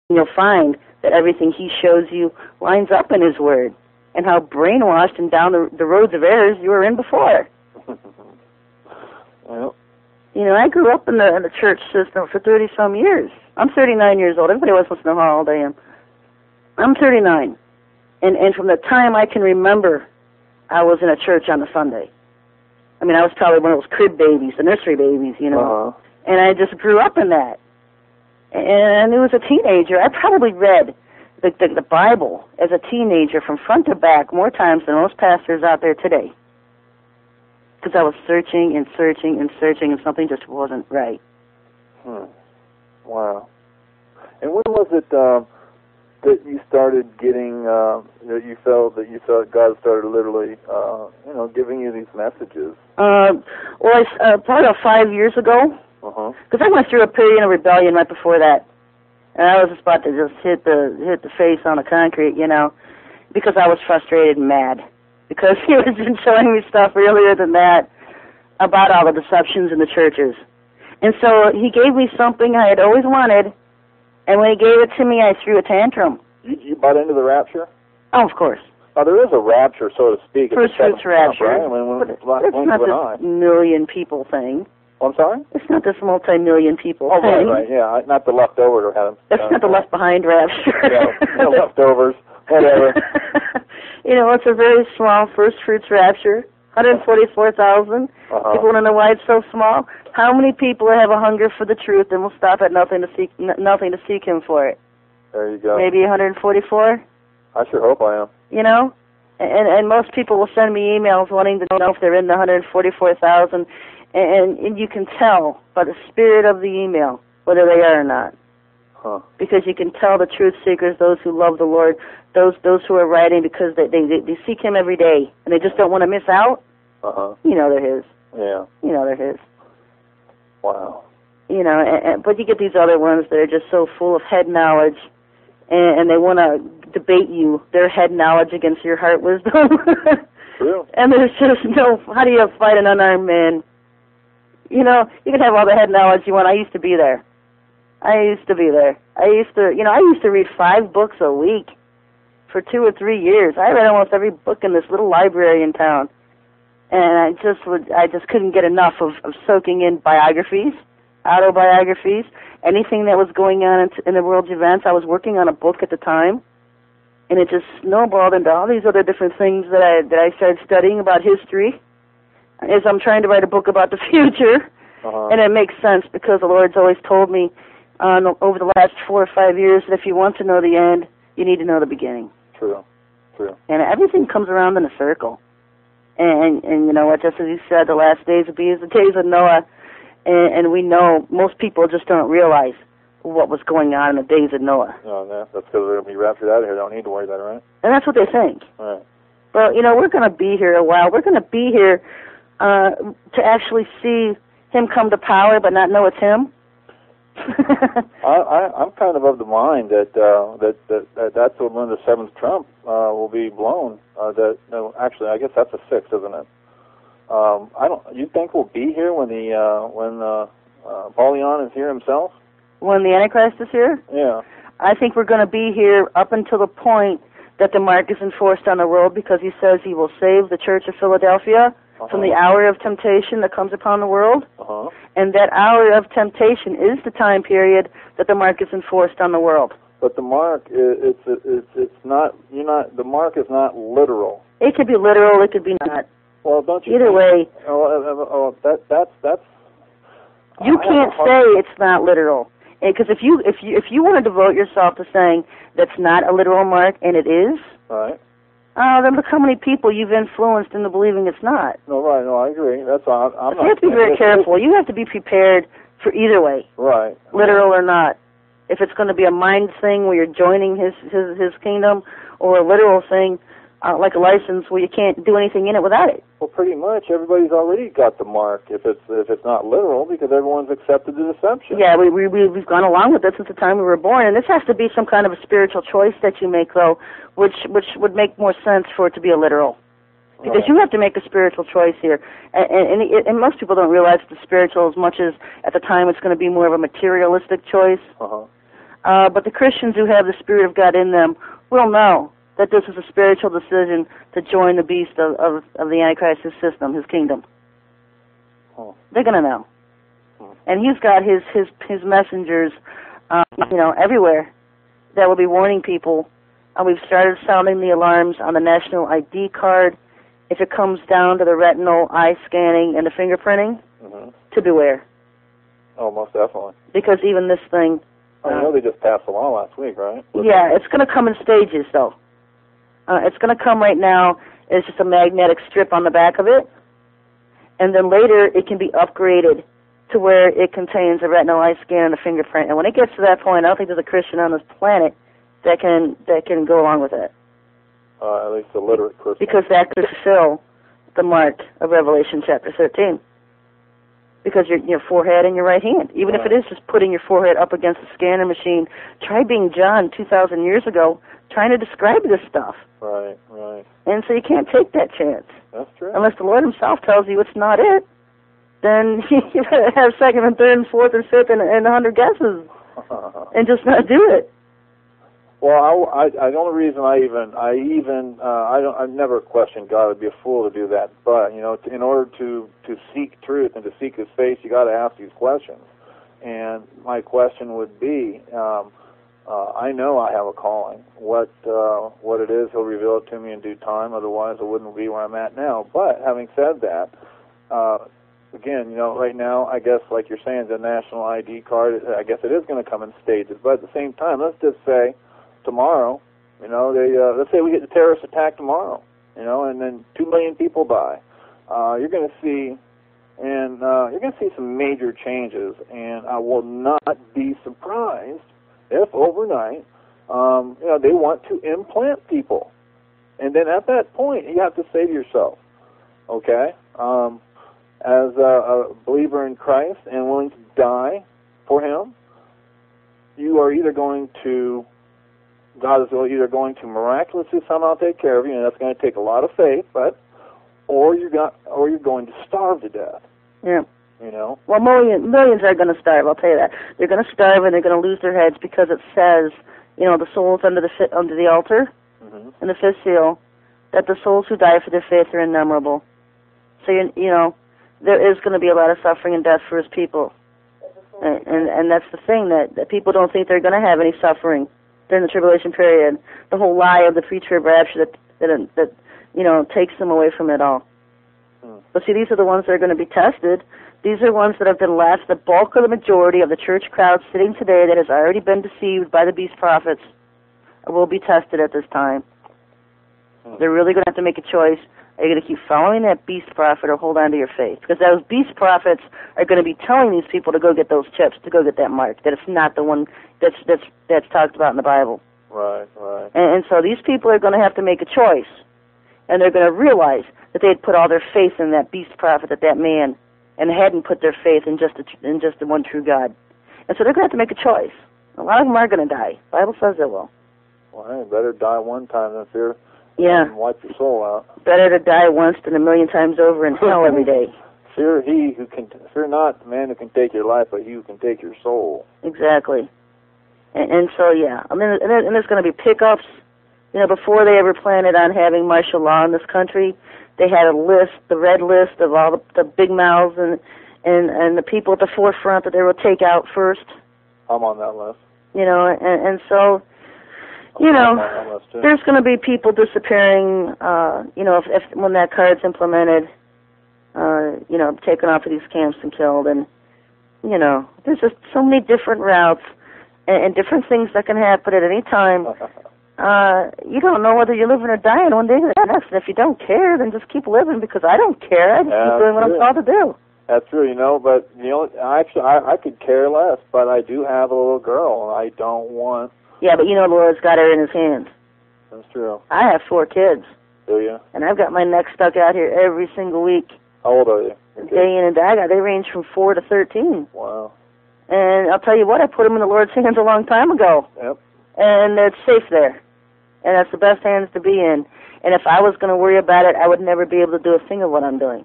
you'll find that everything he shows you lines up in his word, and how brainwashed and down the roads of errors you were in before. Well, you know, I grew up in the church system for 30-some years. I'm 39 years old. Everybody always wants to know how old I am. I'm 39. And from the time I can remember, I was in a church on a Sunday. I mean, I was probably one of those crib babies, the nursery babies, you know. And I just grew up in that. And I was a teenager. I probably read the Bible as a teenager from front to back more times than most pastors out there today. Because I was searching and searching and searching, and something just wasn't right. Wow. And when was it that you started getting, that you felt God started literally, giving you these messages? Probably about 5 years ago. Because I went through a period of rebellion right before that. And I was just about to just hit the face on the concrete, you know, because I was frustrated and mad. Because he was been showing me stuff earlier than that about all the deceptions in the churches. And so he gave me something I had always wanted, and when he gave it to me, I threw a tantrum. You bought into the rapture? Oh, of course. Now, there is a rapture, so to speak. First fruits rapture. Right? I mean, but it's not this million people thing. Oh, I'm sorry? It's not this multi-million people thing. Right, yeah. Not the leftovers. That's not the left-behind rapture. Yeah, the leftovers, whatever. You know, it's a very small first fruits rapture. 144,000. People want to know why it's so small. How many people have a hunger for the truth and will stop at nothing to seek Him for it? There you go. Maybe 144. I sure hope I am. You know, and most people will send me emails wanting to know if they're in the 144,000, and you can tell by the spirit of the email whether they are or not. Because you can tell the truth seekers, those who love the Lord, those who are writing because they seek Him every day and they just don't want to miss out. You know they're His. Yeah. You know they're His. Wow. You know, but you get these other ones that are just so full of head knowledge, and they want to debate you, their head knowledge against your heart wisdom. True. And there's just no, how do you fight an unarmed man? You know, you can have all the head knowledge you want. I used to be there. I used to read 5 books a week for 2 or 3 years. I read almost every book in this little library in town. And I just couldn't get enough of soaking in biographies, autobiographies, anything that was going on in the world's events. I was working on a book at the time, and it just snowballed into all these other different things that I started studying about history as I'm trying to write a book about the future. And it makes sense because the Lord's always told me over the last 4 or 5 years that if you want to know the end, you need to know the beginning. True. And everything comes around in a circle. And you know what, just as you said, the last days will be as the days of Noah. And we know most people just don't realize what was going on in the days of Noah. No, that's because they're going to be raptured out of here. They don't need to worry about it, right? And that's what they think. Right. Well, you know, we're going to be here a while. We're going to be here to actually see Him come to power but not know it's Him. I'm kind of the mind that's when the 7th trump will be blown. Actually, I guess that's the 6th, isn't it? You think we'll be here when Apollyon is here himself? When the Antichrist is here? Yeah. I think we're going to be here up until the point that the mark is enforced on the world, because He says He will save the Church of Philadelphia from the hour of temptation that comes upon the world. And that hour of temptation is the time period that the mark is enforced on the world. But the mark, it's not. The mark is not literal. It could be literal. It could be not. Well, don't you? Either way. That's. You can't say it's not literal, because if you want to devote yourself to saying that's not a literal mark and it is, right. Then look how many people you've influenced into believing it's not. No, right. No, I agree. That's all. You have to be very careful. You have to be prepared for either way. Right. Literal or not. If it's going to be a mind thing where you're joining his kingdom, or a literal thing like a license where you can't do anything in it without it. Well, pretty much everybody's already got the mark if it's not literal, because everyone's accepted the deception. Yeah, we've gone along with this since the time we were born, and this has to be some kind of a spiritual choice that you make, though, which would make more sense for it to be a literal. Because you have to make a spiritual choice here. And most people don't realize the spiritual as much as at the time it's going to be more of a materialistic choice. But the Christians who have the Spirit of God in them will know that this is a spiritual decision to join the beast of the Antichrist, his system, his kingdom. They're going to know. And he's got his messengers, everywhere that will be warning people. We've started sounding the alarms on the national ID card. If it comes down to the retinal eye scanning and the fingerprinting, to beware. Oh, most definitely. Because even this thing... I know they just passed a law last week, right? Yeah, it's going to come in stages, though. It's going to come right now as just a magnetic strip on the back of it, and then later it can be upgraded to where it contains a retinal eye scan and a fingerprint. And when it gets to that point, I don't think there's a Christian on this planet that can go along with it. At least a literate Christian. Because that could fulfill the mark of Revelation chapter 13. Because your forehead and your right hand. Even if it is just putting your forehead up against a scanner machine, try being John 2,000 years ago trying to describe this stuff. Right. And so you can't take that chance. That's true. Unless the Lord himself tells you it's not it, then you better have second and third and fourth and fifth and 100 guesses and just not do it. Well, the only reason I've never questioned God. I'd be a fool to do that. But in order to seek truth and to seek His face, you got to ask these questions. And my question would be, I know I have a calling. What it is, He'll reveal it to me in due time. Otherwise, I wouldn't be where I'm at now. But having said that, again, right now, I guess, like you're saying, the national ID card, I guess it is going to come in stages. But at the same time, let's just say tomorrow, let's say we get the terrorist attack tomorrow, and then 2 million people die. You're going to see, some major changes, and I will not be surprised if overnight, they want to implant people, and then at that point, you have to say to yourself, okay, as a believer in Christ and willing to die for Him, God is either going to miraculously somehow take care of you, and that's going to take a lot of faith, or you're going to starve to death. Yeah. Well, millions are going to starve. I'll tell you that. They're going to starve and they're going to lose their heads because it says, the souls under the altar and the fifth seal, that the souls who die for their faith are innumerable. So there is going to be a lot of suffering and death for His people, and that's the thing that people don't think they're going to have any suffering during the tribulation period. The whole lie of the pre-trib rapture that takes them away from it all. But see, these are the ones that are going to be tested. These are ones that have been left. The bulk of the majority of the church crowd sitting today that has already been deceived by the beast prophets will be tested at this time. They're really going to have to make a choice. Are you going to keep following that beast prophet or hold on to your faith? Because those beast prophets are going to be telling these people to go get those chips, to go get that mark, that it's not the one that's talked about in the Bible. Right. And so these people are going to have to make a choice. And they're going to realize that they had put all their faith in that beast prophet, that man, and hadn't put their faith in just the one true God. And so they're going to have to make a choice. A lot of them are going to die. The Bible says they will. Well, hey, better die one time than fear. Yeah. And wipe your soul out. Better to die once than a million times over in hell every day. Fear not the man who can take your life, but he who can take your soul. Exactly. And so, yeah. I mean, and there's going to be pickups. Before they ever planned on having martial law in this country, they had a list, the red list of all the big mouths and the people at the forefront that they would take out first. I'm on that list. And so, there's going to be people disappearing, if when that card's implemented, taken off of these camps and killed. And, there's just so many different routes and different things that can happen at any time. You don't know whether you're living or dying one day or the next. And if you don't care, then just keep living, because I don't care. I just keep doing what I'm called to do. That's true, but, actually, I could care less, but I do have a little girl, and I don't want... Yeah, but the Lord's got her in His hands. That's true. I have 4 kids. Do you? And I've got my neck stuck out here every single week. How old are you? Day in and day out. They range from 4 to 13. Wow. And I'll tell you what, I put them in the Lord's hands a long time ago. Yep. And it's safe there. And that's the best hands to be in. And if I was going to worry about it, I would never be able to do a thing of what I'm doing.